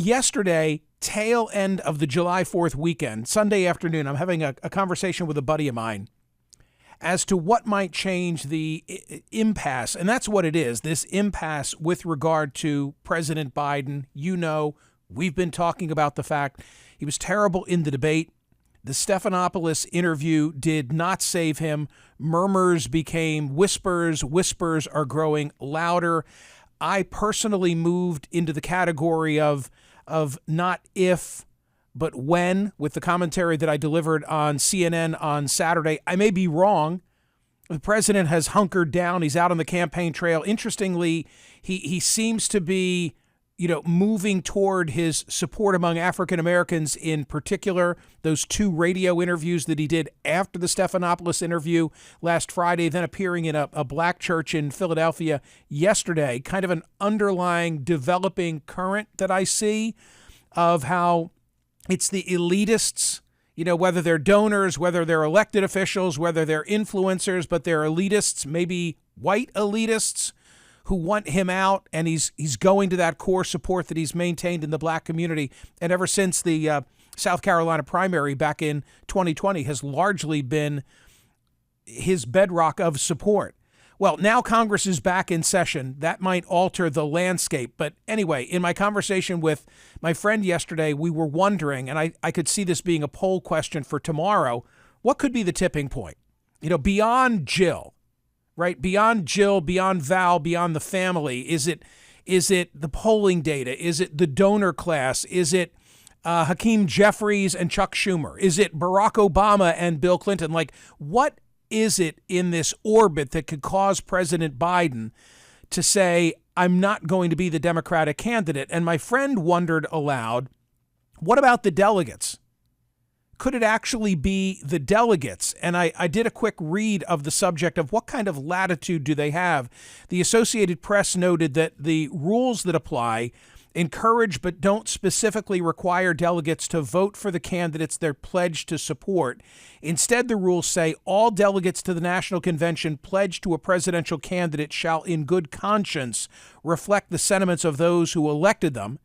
yesterday, tail end of the July 4th weekend, Sunday afternoon, I'm having a conversation with a buddy of mine as to what might change the impasse. And that's what it is, this impasse with regard to President Biden. You know, we've been talking about the fact he was terrible in the debate. The Stephanopoulos interview did not save him. Murmurs became whispers. Whispers are growing louder. I personally moved into the category of not if, but when, with the commentary that I delivered on CNN on Saturday. I may be wrong. The president has hunkered down. He's out on the campaign trail. Interestingly, he seems to be, moving toward his support among African Americans in particular. Those 2 radio interviews that he did after the Stephanopoulos interview last Friday, then appearing in a black church in Philadelphia yesterday, kind of an underlying developing current that I see of how it's the elitists, whether they're donors, whether they're elected officials, whether they're influencers, but they're elitists, maybe white elitists, who want him out, and he's going to that core support that he's maintained in the black community. And ever since the South Carolina primary back in 2020 has largely been his bedrock of support. Well, now Congress is back in session. That might alter the landscape. But anyway, in my conversation with my friend yesterday, we were wondering, and I could see this being a poll question for tomorrow, what could be the tipping point? Beyond Jill, right? Beyond Jill, beyond Val, beyond the family. Is it the polling data? Is it the donor class? Is it Hakeem Jeffries and Chuck Schumer? Is it Barack Obama and Bill Clinton? Like, what is it in this orbit that could cause President Biden to say, I'm not going to be the Democratic candidate? And my friend wondered aloud, what about the delegates? Could it actually be the delegates? And I did a quick read of the subject of what kind of latitude do they have. The Associated Press noted that the rules that apply encourage but don't specifically require delegates to vote for the candidates they're pledged to support. Instead, the rules say all delegates to the National Convention pledged to a presidential candidate shall in good conscience reflect the sentiments of those who elected them.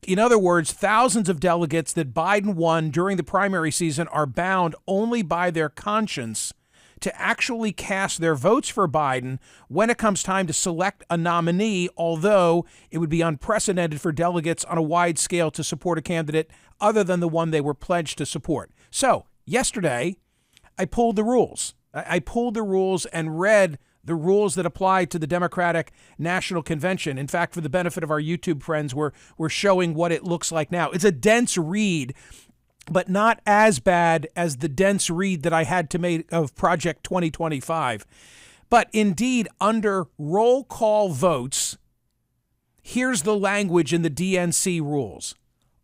In other words, thousands of delegates that Biden won during the primary season are bound only by their conscience to actually cast their votes for Biden when it comes time to select a nominee, although it would be unprecedented for delegates on a wide scale to support a candidate other than the one they were pledged to support. So yesterday, I pulled the rules. I pulled the rules and read the rules that apply to the Democratic National Convention. In fact, for the benefit of our YouTube friends, we're showing what it looks like now. It's a dense read, but not as bad as the dense read that I had to make of Project 2025. But indeed, under roll call votes, here's the language in the DNC rules.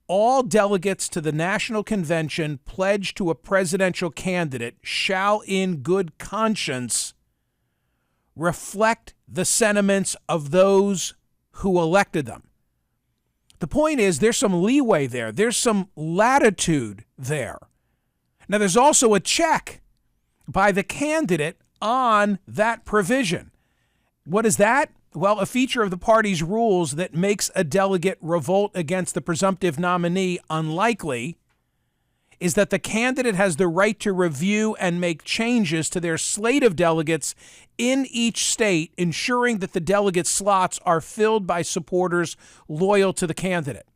All delegates to the National Convention pledged to a presidential candidate shall in good conscience reflect the sentiments of those who elected them. The point is, there's some leeway there. There's some latitude there. Now, there's also a check by the candidate on that provision. What is that? Well, a feature of the party's rules that makes a delegate revolt against the presumptive nominee unlikely is that the candidate has the right to review and make changes to their slate of delegates in each state, ensuring that the delegate slots are filled by supporters loyal to the candidate.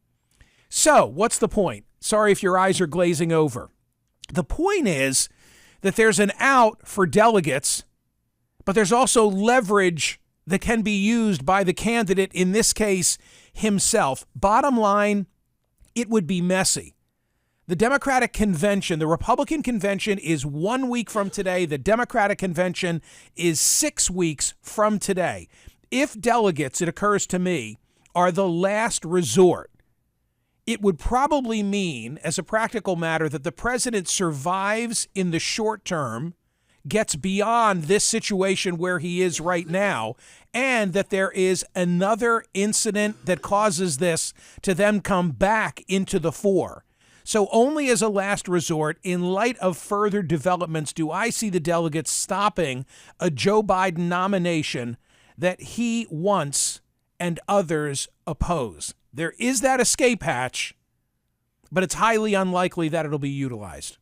So, what's the point? Sorry if your eyes are glazing over. The point is that there's an out for delegates, but there's also leverage that can be used by the candidate, in this case, himself. Bottom line, it would be messy. The Democratic Convention, the Republican Convention is 1 week from today. The Democratic Convention is 6 weeks from today. If delegates, it occurs to me, are the last resort, it would probably mean, as a practical matter, that the president survives in the short term, gets beyond this situation where he is right now, and that there is another incident that causes this to then come back into the fore. So only as a last resort, in light of further developments, do I see the delegates stopping a Joe Biden nomination that he wants and others oppose. There is that escape hatch, but it's highly unlikely that it'll be utilized.